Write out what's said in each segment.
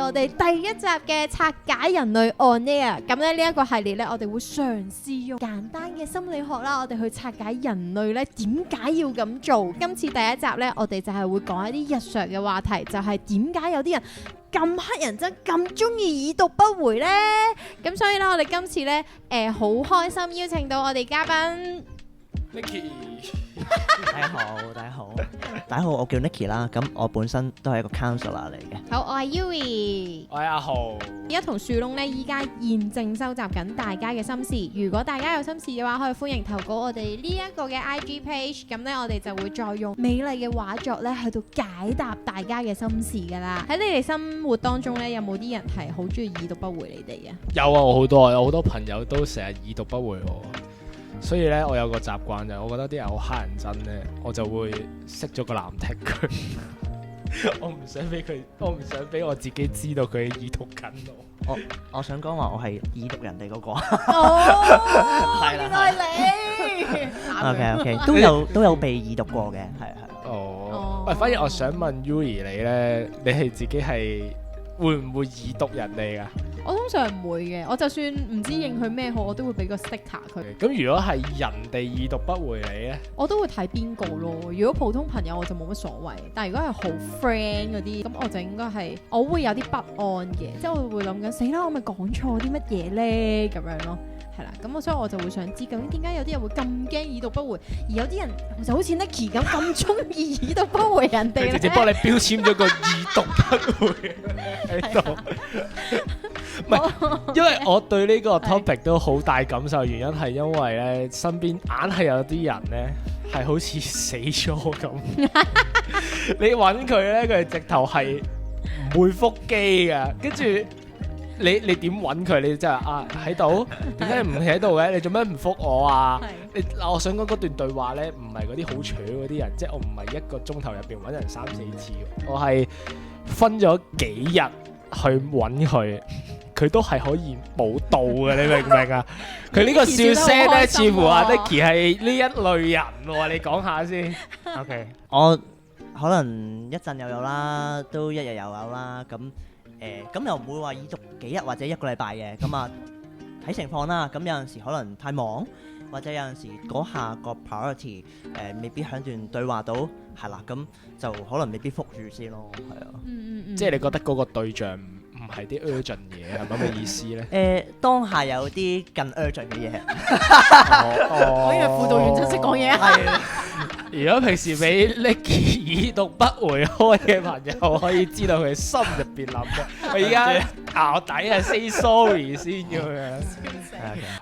我哋第一集嘅拆解人類 On Air。咁咧呢一個系列咧，我哋會嘗試用簡單嘅心理學啦，我哋去拆解人類咧點解要咁做。今次第一集咧，我哋就係會講一啲日常嘅話題，就係點解有啲人咁乞人憎，咁中意已讀不回呢？咁所以咧，我哋今次咧好開心邀請到我哋嘉賓 Nicky， 大家好，我叫 Nicky 啦。咁我本身都係一個 counselor 嚟嘅。好，我係 Yui。我係阿豪。而家同樹窿咧，依家現正收集緊大家嘅心事。如果大家有心事嘅話，可以歡迎投稿我哋呢一個嘅 IG page。咁咧，我哋就會再用美麗嘅畫作咧，去到解答大家嘅心事噶啦。喺你哋生活當中咧，有冇啲人係好中意已讀不回你哋嘅？有啊，我有好多朋友都成日已讀不回我，所以咧我有個習慣就係，我覺得啲人好乞人憎咧，我就會熄咗個藍剔佢。我唔想俾我自己知道佢已讀緊我。我想講話我係已讀人哋嗰個。哦，係啦，原來你 OK， 都有被已讀過嘅，係。哦，喂，反而我想問 Yui 你咧，你係自己係會唔會已讀人哋㗎？我通常唔會嘅，我就算唔知應佢咩好，我都會俾個 sticker 佢。咁如果係人哋已讀不回你咧？我都會睇邊個咯。如果普通朋友我就冇乜所謂，但係如果係好 friend 嗰啲，咁我就應該係我會有啲不安嘅，即係我會諗緊死啦，我咪講錯啲乜嘢咧咁樣咯。係啦，咁所以我就會想知究竟點解有啲人會咁驚已讀不回，而有啲人就好似 Nicky 咁中意已讀不回人哋咧。直接幫你標籤咗個已讀不回喺度。唔係，因為我對呢個 topic 都好大感受，原因係因為咧身邊硬係有啲人咧係好似死咗咁。你揾佢咧，佢直頭係唔會覆機㗎，跟住。你點揾佢？你真係啊喺度？點解唔喺度嘅？你做咩唔覆我啊？我想講嗰段對話咧，唔係嗰啲好扯嗰啲人，即係我唔係一個鐘頭入邊揾人3-4次，我係分咗幾日去揾佢，佢都係可以冇到嘅，你明唔明啊？佢呢個笑聲咧，似乎阿 Nicky 係呢一類人喎，你講下先。OK， 我可能一陣又有啦，都一日又有啦，咁又唔會話已讀幾日或者一個禮拜嘅，咁啊睇情況啦。咁有陣時可能太忙，或者有陣時嗰下個 priority 未必喺段對話度，係啦，咁就可能未必覆住先咯，係啊。即係你覺得嗰個對象唔係啲 urgent 嘢，係咪咁嘅意思咧？當下有啲更 urgent 嘅嘢。我以為輔導員真識講嘢啊！如果平時俾 Nicky 已讀不回開嘅朋友，可以知道佢心入邊諗嘅。我而家淆底啊，say sorry 先咁樣。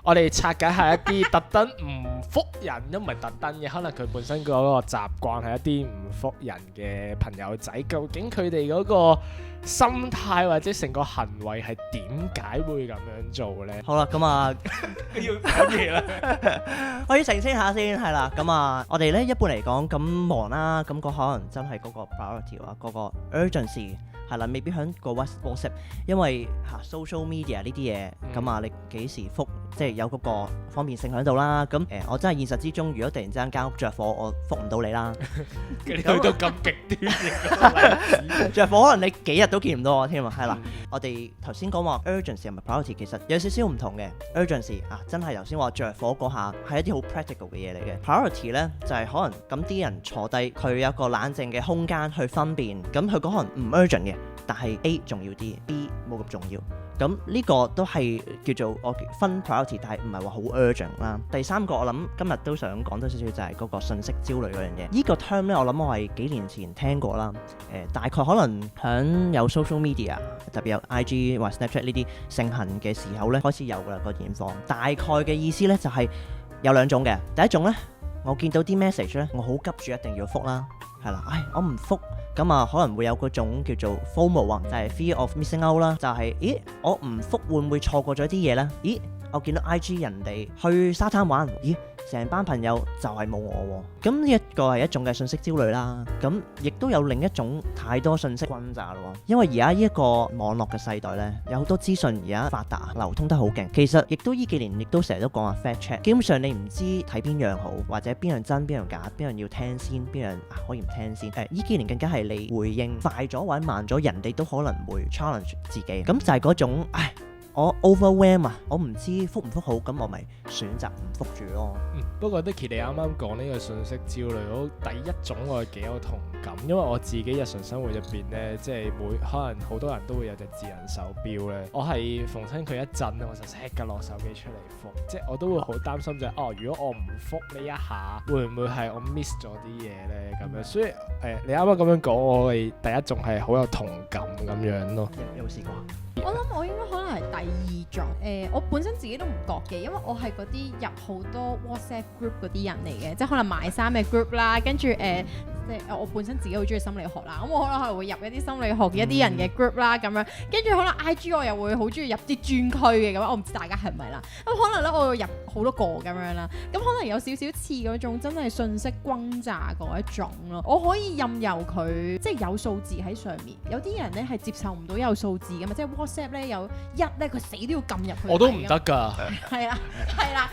我哋拆解下一啲特登唔覆人，都唔係特登嘅，可能佢本身嗰個習慣係一啲唔覆人嘅朋友仔，究竟佢哋嗰個心態或者成個行為係點解會咁樣做咧？好啦，咁啊，要講嘢啦，我要澄清下先，係啦，咁啊，我哋咧一般嚟講咁忙啦，咁個可能真係嗰個 priority 啊，嗰個 urgency 係啦，未必響個 WhatsApp， 因為social media 呢啲嘢，咁啊，你幾時覆，即係有嗰個方便性喺度啦。咁我真係現實之中，如果突然之間間屋着火，我覆唔到你啦。你去到咁極端嘅着火可能你幾日都見唔到我添啊，係啦。我哋頭先講話 urgency 同埋 priority 其實有少少唔同嘅。urgency 啊，真係頭先話着火嗰下係一啲好 practical 嘅嘢嚟嘅。priority 咧就係可能咁啲人坐低，佢有一個冷靜嘅空間去分辨，咁佢可能唔 urgent 嘅，但係 A 重要啲 ，B 冇咁重要。咁呢個都係叫做我分 priority， 但係唔係話好 urgent 啦。第三個我諗今日都想講多少少就係嗰個信息焦慮嗰樣嘢。呢個 term 咧，我諗我係幾年前聽過啦。大概可能響有 social media， 特別有 IG 或 Snapchat 呢啲盛行嘅時候咧，開始有㗎啦個現況。大概嘅意思咧就係有兩種嘅。第一種咧，我見到啲 message 咧，我好急住一定要覆啦，係啦，我唔覆。咁啊，可能會有嗰種叫做 FOMO 啊，就係 fear of missing out 啦，就係，咦，我唔覆會唔會錯過咗啲嘢呢？咦，我見到 IG 人哋去沙灘玩，咦？成班朋友就係冇我喎，咁呢一個係一種嘅信息焦慮啦。咁亦都有另一種太多信息轟炸咯。因為而家呢一個網絡嘅世代呢，有好多資訊而家發達，流通得好勁。其實亦都呢幾年亦都成日都講話 fact check，基本上你唔知睇邊樣好，或者邊樣真邊樣假，邊樣要聽先，邊樣可以唔聽先。呢幾年更加係你回應快咗或者慢咗，人哋都可能會 challenge 自己。咁就係嗰種我 overwhelm 啊，我唔知覆唔覆好，咁我咪選擇唔覆住咯。不過 Dicky 你啱啱講呢個信息焦慮，我第一種我係幾有同感，因為我自己日常生活入邊呢，即係可能好多人都會有隻智能手錶呢，我係逢親佢一震我就即刻攞手機出嚟覆，即係我都會好擔心就係如果我唔覆呢一下，會唔會係我 miss 咗啲嘢呢？咁樣，所以你啱啱咁樣講，我係第一種係好有同感咁樣咯。有冇試過？我諗我應該可能係第二種，我本身自己都唔覺嘅，因為我係嗰啲入好多 WhatsApp group 嗰啲人嚟嘅，即係可能買衫嘅 group 啦，跟住即係我本身自己好中意心理學啦，咁我可能係會入一啲心理學嘅一啲人嘅 group 啦，咁樣跟住可能 IG 我又會好中意入啲專區嘅咁樣，我唔知大家係咪啦，咁可能咧我會入好多個咁樣啦，咁可能有少少似嗰種真係信息轟炸嗰一種咯，我可以任由佢即係有數字喺上面，有啲人咧係接受唔到有數字噶嘛，即係 WhatsApp 咧有一咧佢死都要撳入去，我都唔得㗎，係啦係啦，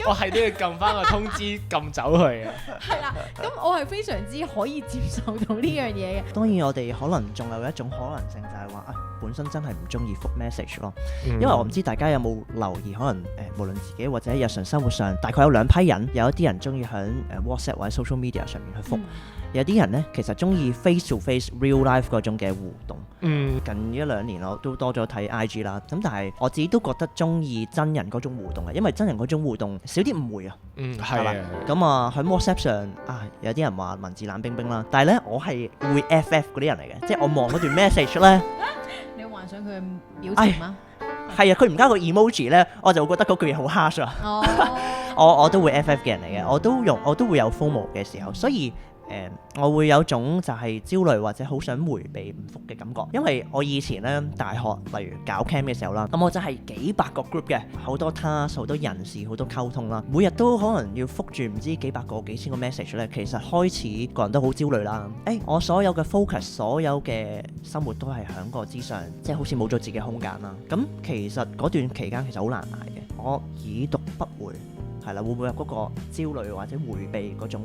我係都要撳翻個通知撳走佢嘅，係啦，咁我係非常之可以接受到呢樣嘢嘅。當然我哋可能仲有一種可能性就係話本身真係唔中意覆 message 咯，因為我唔知大家有冇留意，可能無論自己或者日常生活上，大概有兩批人，有一啲人中意喺WhatsApp 或者 social media 上面去覆，有啲人呢其實中意 face to face real life 嗰種嘅互動。近一兩年我都多咗睇 IG 啦，咁但係我自己都覺得中意真人嗰種互動嘅，因為真人嗰種互動少啲誤會啊。係啦。咁喺 WhatsApp 上有啲人話文字冷冰冰啦，但係呢我係會 FF 嗰啲人嚟嘅，即係我望嗰段 message 呢。你幻想佢嘅表情嗎？係啊，佢唔加個 emoji 呢，我就會覺得嗰句嘢好 harsh 啊。我都會 FF 嘅人嚟嘅，我都會有 FOMO 嘅時候，所以我會有種就係焦慮或者好想迴避唔覆嘅感覺，因為我以前咧大學例如搞 camp 嘅時候啦，咁我真係幾百個 group 嘅，好多 task 好多人事好多溝通啦，每日都可能要覆住唔知幾百個幾千個 message 咧，其實開始個人都好焦慮啦。我所有嘅 focus 所有嘅生活都係響個之上，即係好似冇咗自己空間啦。咁其實嗰段期間其實好難捱嘅，我已讀不回。係啦，會唔會有嗰個焦慮或者迴避嗰種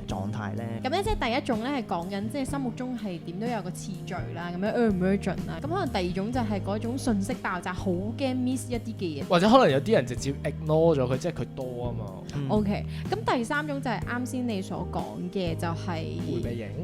狀態咧？咁咧即係第一種咧係講緊即係心目中係點都有個次序啦，咁樣 urgent 啦。咁可能第二種就係嗰種信息爆炸，好驚 miss 一啲嘅嘢。或者可能有啲人直接 ignore 咗佢，即係佢多啊嘛。OK，咁第三種就係啱先你所講嘅，就係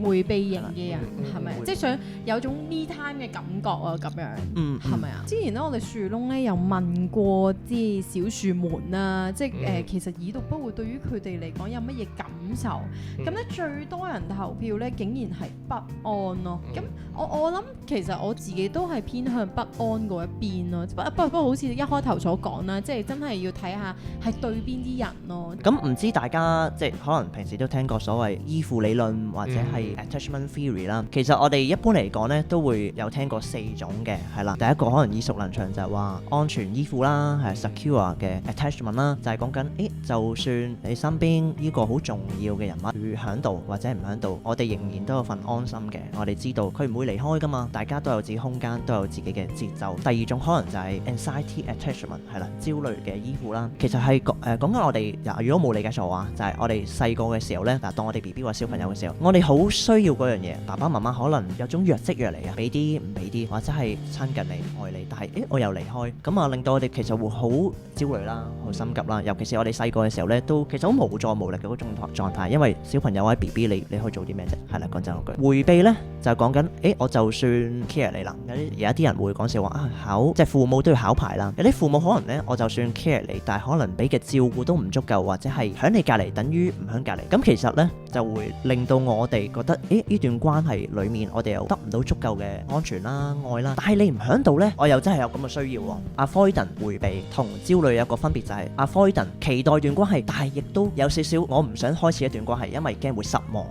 迴避型嘅人，係咪？即係想有種 me time 嘅感覺啊，咁樣，係咪啊？之前咧我哋樹窿咧有問過啲小樹們啊，即係其實已讀不回對於佢哋嚟講有乜嘢感受？咁咧最多人投票咧，竟然係不安咯。咁我諗其實我自己都係偏向不安嗰一邊咯。不過好似一開頭所講啦，即係真係要睇下係對邊啲人咯。咁唔知大家即係可能平時都聽過所謂依附理論或者係 attachment theory 啦。其實我哋一般嚟講咧都會有聽過4種嘅，係啦。第一個可能耳熟能詳就係話安全依附啦，係 secure 嘅 attachment 啦，就係講緊就算你身邊呢個好重要嘅人物佢喺度或者唔喺度，我哋仍然都有份安心嘅。我哋知道佢唔會離開噶嘛，大家都有自己空間，都有自己嘅節奏。第二種可能就係 anxiety attachment， 係啦，焦慮嘅依附啦。其實係講緊我哋如果冇理解錯話，就係我哋細個嘅時候呢，當我哋 BB 或小朋友嘅時候，我哋好需要嗰樣嘢，爸爸媽媽可能有種若即若離啊，俾啲唔俾啲，或者係親近你愛你，但係我又離開，咁啊令到我哋其實會好焦慮啦，好心急啦。尤其是我哋細個嘅時候呢，都其實好無助無力嘅嗰種狀態，因為小朋友或者 BB 你可以做啲咩啫？係啦，講真嗰句，迴避呢，就係講緊，我就算 care 你啦，有一啲人會講笑話即係父母都要考牌啦。有啲父母可能呢，我就算 care 你，但係可能俾嘅照顧都唔足夠，或者係喺你隔離等於唔喺隔離。咁其實呢，就會令到我哋覺得，呢段關係裡面我哋又得唔到足夠嘅安全啦、愛啦。但係你唔喺度呢，我又真係有咁嘅需要喎。Avoidant 迴避同焦慮有個分別就係 Avoidant 期待段關係，但係亦都有少少我唔想開始一段關係，因為驚會失望，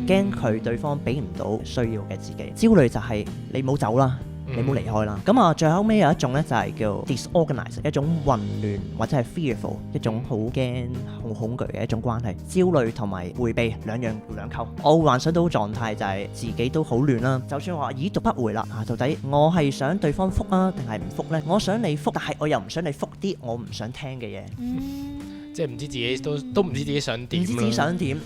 驚佢對方俾唔到需要嘅自己。焦慮就係你冇走啦，你唔好離開啦。咁啊，最後尾有一種咧就係叫 disorganized， 一種混亂或者係 fearful， 一種好驚、好恐懼嘅一種關係，焦慮同埋迴避兩樣兩溝。我會幻想到狀態就係自己都好亂啦，就算話已讀不回啦，到底我係想對方覆啊，定係唔覆呢？我想你覆，但係我又唔想你覆啲我唔想聽嘅嘢。即係唔知自己都唔知自己想點，唔知自己想點，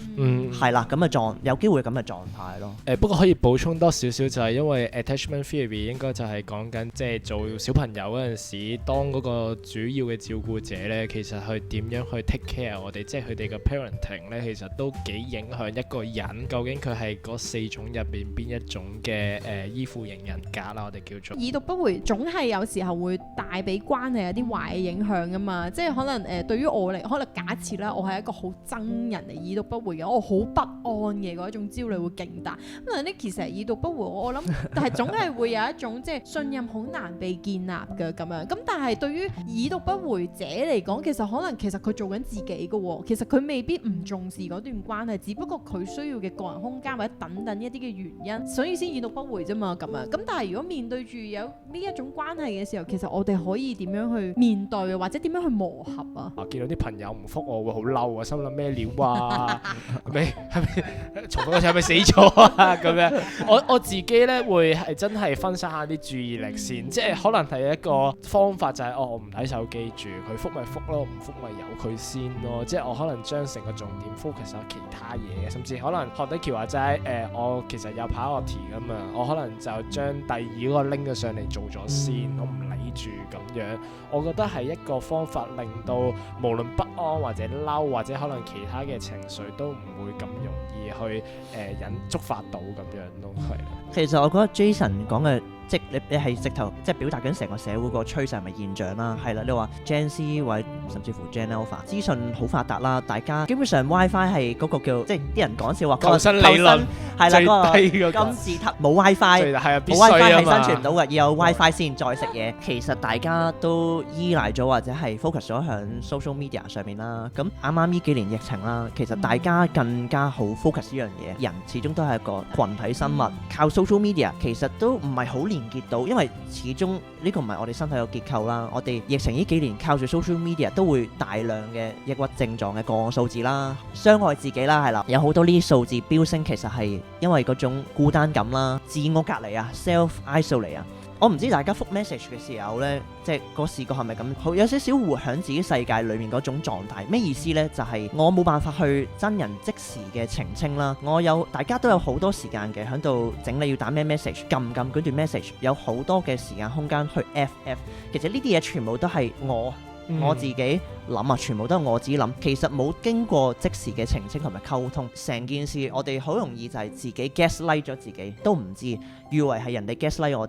係啦，咁嘅有機會咁嘅狀態咯。不過可以補充多少少就係因為 attachment theory 應該就係講緊即係做小朋友嗰陣時，當嗰個主要嘅照顧者咧，其實去點樣去 take care 我哋，即係佢哋嘅 parenting 咧，其實都幾影響一個人究竟佢係嗰4種入邊邊一種嘅依附型人格啦，我哋叫做。已讀不回總係有時候會帶俾關係有啲壞嘅影響噶嘛，即係可能對於我嚟，可能假設啦，我係一個好憎人嚟已讀不回嘅，我好不安嘅嗰一種焦慮會勁大。咁但係呢，其實已讀不回，我諗，但係總係會有一種即係信任好難被建立嘅咁樣。咁但係對於已讀不回者嚟講，其實佢做緊自己嘅喎，其實佢未必唔重視嗰段關係，只不過佢需要嘅個人空間或者等等一啲嘅原因，所以先已讀不回啫嘛咁樣。咁但係如果面對住有呢一種關係嘅時候，其實我哋可以點樣去面對，或者點樣去磨合啊？見到啲朋友唔覆我會好嬲啊，心諗咩料啊？係咪重複嗰次係咪死咗啊？咁樣我自己咧會係真係分散下啲注意力先，即係可能係一個方法就係我唔睇手機住，佢覆咪覆咯，唔覆咪由佢先咯。即係我可能將成個重點 focus 喺其他嘢，甚至可能學得橋話齋我其實有跑樂團咁啊，我可能就將第二嗰個拎咗上嚟做咗先，我唔理住咁樣。我覺得係一個方法，令到無論不安或者嬲或者可能其他嘅情緒都唔會咁容易去觸發到咁樣咯，係。其實我覺得 Jason 講嘅，即係你係直頭即係表達緊成個社會個趨勢係咪現象啦？係啦，你話 Gen Z 或者甚至乎 Gen Alpha 資訊好發達啦，大家基本上 WiFi 係嗰個叫即係啲人講笑話求生理論係啦，最低嗰個金字塔冇 WiFi 冇 WiFi 係生存唔到嘅，要有 WiFi 先再食嘢。其實大家都依賴咗或者係 focus 咗喺 social media 上面啦。咁啱啱呢幾年疫情啦，其實大家更加好 focus 呢樣嘢。人始終都係一個群體生物，靠 social media 其實都唔係好連結到，因為始終呢個唔係我哋身體嘅結構啦。我哋疫情呢幾年靠住 social media 都會大量嘅抑鬱症狀嘅個案數字啦，傷害自己啦，係啦，有好多呢啲數字飆升，其實係因為嗰種孤單感啦、自我隔離啊、self isolate 啊。我唔知大家覆 message 嘅時候呢，即係個視覺係咪咁？好有少少活喺自己世界裏面嗰種狀態。咩意思呢？就係我冇辦法去真人即時嘅澄清啦。大家都有好多時間嘅喺度整理要打咩 message， 撳嗰段 message， 有好多嘅時間空間去 FF。其實呢啲嘢全部都係我自己諗啊，全部都係我自己諗，其實冇經過即時嘅澄清同埋溝通，成件事我哋好容易就係自己 gaslight 咗自己，都唔知，以為係人哋 gaslight 我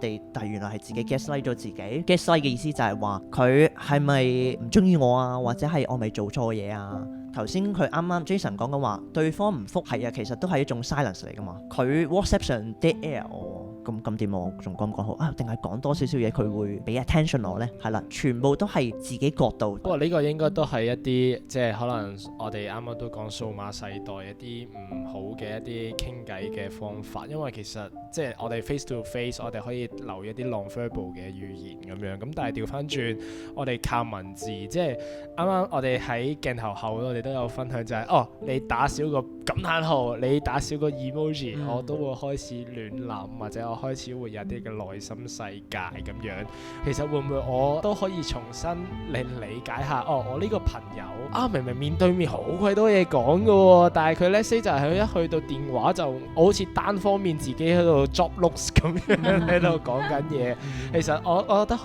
哋，但係原來係自己 gaslight 咗自己。gaslight 嘅意思就係話佢係咪唔中意我啊，或者係我咪做錯嘢啊？頭先佢啱啱 Jason 講緊話，對方唔覆係啊，其實都係一種 silence 嚟噶嘛。佢 WhatsApp 上 dead air 我，咁點我仲講唔講好啊？定係講多少少嘢佢會俾 attention 我呢？係啦，全部都係自己角度。不過呢個應該都係一啲即係可能我哋啱啱都講數碼世代一啲唔好嘅一啲傾偈嘅方法，因為其實即係我哋 face to face， 我哋可以留一啲 non-verbal 嘅語言咁樣，咁但係調翻轉我哋靠文字，即係啱啱我哋喺鏡頭後我哋都有分享就係你打少個感嘆號，你打少個 emoji，我都會開始亂諗，或者我開始會有啲嘅內心世界咁樣。其實會唔會我都可以重新理解下我呢個朋友明明面對面好鬼多嘢講㗎喎，但係佢 let's say 就係佢一去到電話就我好似單方面自己喺度 job looks 咁樣喺度講緊嘢。其實我覺得都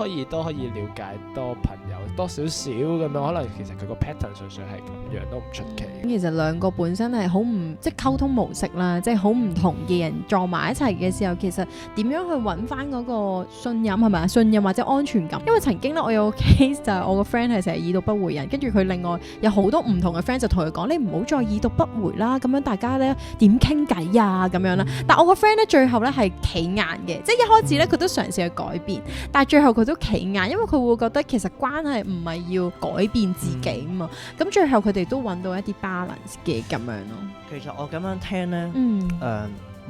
可以了解多朋友多少少咁樣，可能其實佢個 pattern 純粹係咁樣都唔出奇。其實兩個本身係好唔即係溝通模式啦，即係好唔同嘅人撞埋一齊嘅時候，其實點樣去揾翻嗰個信任係咪啊？信任或者安全感。因為曾經咧，我有個 case 就係我個 friend 係成日已讀不回人，跟住佢另外有好多唔同嘅 friend 就同佢講：你唔好再已讀不回啦，咁樣大家咧點傾偈啊咁樣啦。但我個 friend 咧最後咧係企硬嘅，即係一開始咧佢都嘗試去改變，但係最後佢都企硬，因為佢會覺得其實關係唔係要改變自己嘛。咁最後佢哋都揾到一啲balance嘅咁樣咯。其實我咁樣聽咧，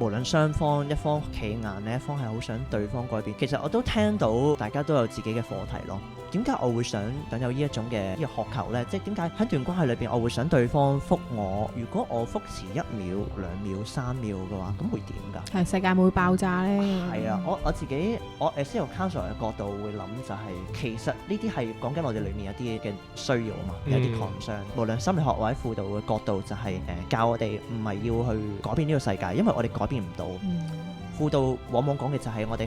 無論雙方一方企硬，另一方係好想對方改變。其實我都聽到大家都有自己嘅課題咯。點解我會想有呢一種嘅呢個渴求呢？即係點解喺段關係裏邊，我會想對方覆我？如果我覆遲1秒、2秒、3秒嘅話，咁會點㗎？係世界會爆炸呢？係啊，我自己我誒，先由 counselor 嘅角度會諗就係、其實呢啲係講緊我哋裏面有啲嘅需要啊嘛，有啲 concern。無論心理學或者輔導嘅角度就係、教我哋唔係要去改變呢個世界，因為我哋改變唔到。輔導往往講嘅就係我哋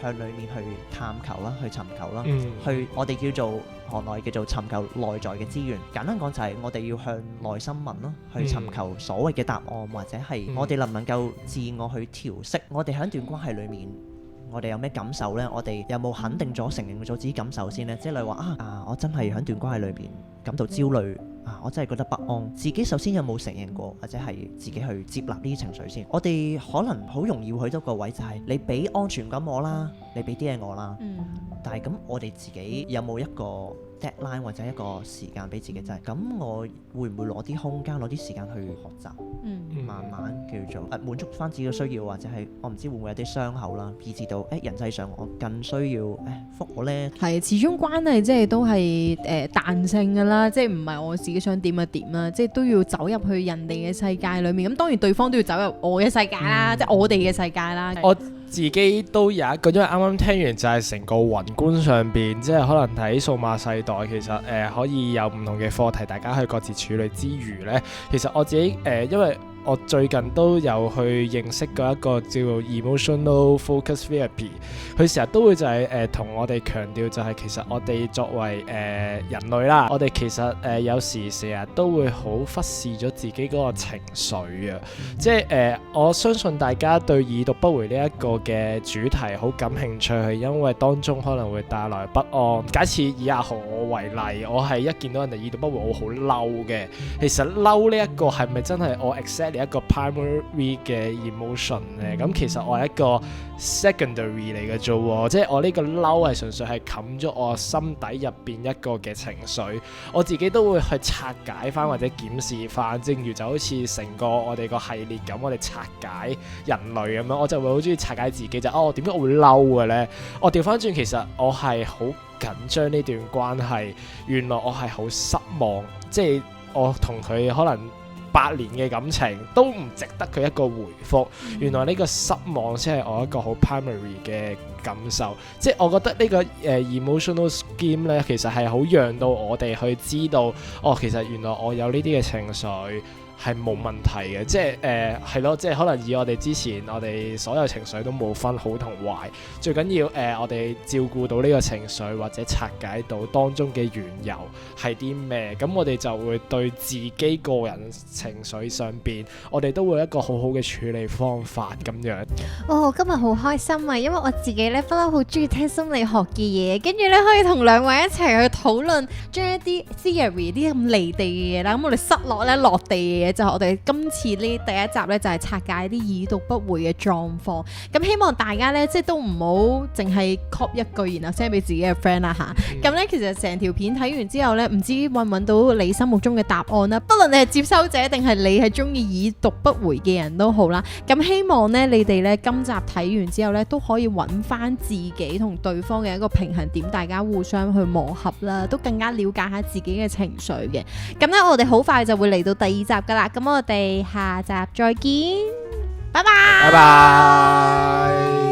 向裏面去探求啦，去尋求啦，去我哋叫做行內叫做尋求內在嘅資源。簡單講就係我哋要向內心問咯，去尋求所謂嘅答案，或者係我哋能唔能夠自我去調適。我哋喺段關係裏面，我哋有咩感受呢？我哋有冇肯定咗、承認咗自己感受先呢？即係例如話我真係喺段關係裏邊感到焦慮。我真係覺得不安，自己首先有冇承認過，或者係自己去接納呢啲情緒先。我哋可能好容易會去到個位就係你俾安全感我啦，你俾啲嘢我啦，但係咁我哋自己有冇一個 deadline 或者一個時間俾自己，就係咁我會唔會攞啲空間攞啲時間去學習，慢慢叫做滿足翻自己嘅需要，或者係我唔知會唔會有啲傷口啦，以至到人際上我更需要覆我呢？係始終關係即係都係彈性㗎啦，即係唔係我自己想點就點啦，即係都要走入去人哋嘅世界裏面。咁當然對方都要走入我嘅世界啦，即係我哋嘅世界啦。我自己都有一個，因為啱啱聽完就係成個宏觀上邊，即係可能睇數碼世代，其實可以有唔同嘅課題，大家去各自處理之餘呢，其實我自己因為我最近都有去認識過一個叫做 emotional focus therapy， 佢成日都會就係同我哋強調就係其實我哋作為人類啦，我哋其實有時成日都會好忽視咗自己嗰個情緒啊，即係我相信大家對已讀不回呢一個嘅主題好感興趣，係因為當中可能會帶來不安。假設以阿豪我為例，我係一見到人哋已讀不回，我好嬲嘅。其實嬲呢一個係咪真係我 exactly一個 primary 嘅 emotion 咧？咁其實我係一個 secondary 嚟嘅啫喎，即係我呢個嬲係純粹係冚咗我心底入邊一個嘅情緒，我自己都會去拆解翻或者檢視翻，正如就好似成個我哋個系列咁，我哋拆解人類咁樣，我就會好中意拆解自己，就點解我會嬲嘅咧？我調翻轉，其實我係好緊張呢段關係，原來我係好失望，即係我同佢可能8年嘅感情都唔值得佢一個回覆，原來呢個失望先係我一個好 primary 嘅感受，即係我覺得呢個emotional scheme 咧，其實係好讓到我哋去知道，其實原來我有呢啲嘅情緒係冇問題嘅，即係係咯，即係可能以我哋之前我哋所有情緒都冇分好同壞，最緊要我哋照顧到呢個情緒或者拆解到當中嘅緣由係啲咩，咁我哋就會對自己個人情緒上邊，我哋都會有一個好好嘅處理方法咁樣。今日好開心啊，因為我自己咧不嬲好中意聽心理學嘅嘢，跟住咧可以同兩位一齊去討論，將一啲 theory 啲咁離地嘅嘢啦，咁我哋塞落咧落地嘅嘢。就係我哋今次呢第一集咧，就係拆解啲已讀不回嘅狀況。咁希望大家咧，即係都唔好淨係 copy 一句，然後 send 俾自己嘅 friend 啦嚇。咁咧，其實成條片睇完之後咧，唔知揾唔揾到你心目中嘅答案啦。不論你係接收者定係你係中意已讀不回嘅人都好啦。咁希望咧，你哋咧今集睇完之後咧，都可以揾翻自己同對方嘅一個平衡點，大家互相去磨合啦，都更加了解下自己嘅情緒嘅。咁咧，我哋好快就會嚟到第2集噶啦。咁我哋下集再見，拜拜。拜拜。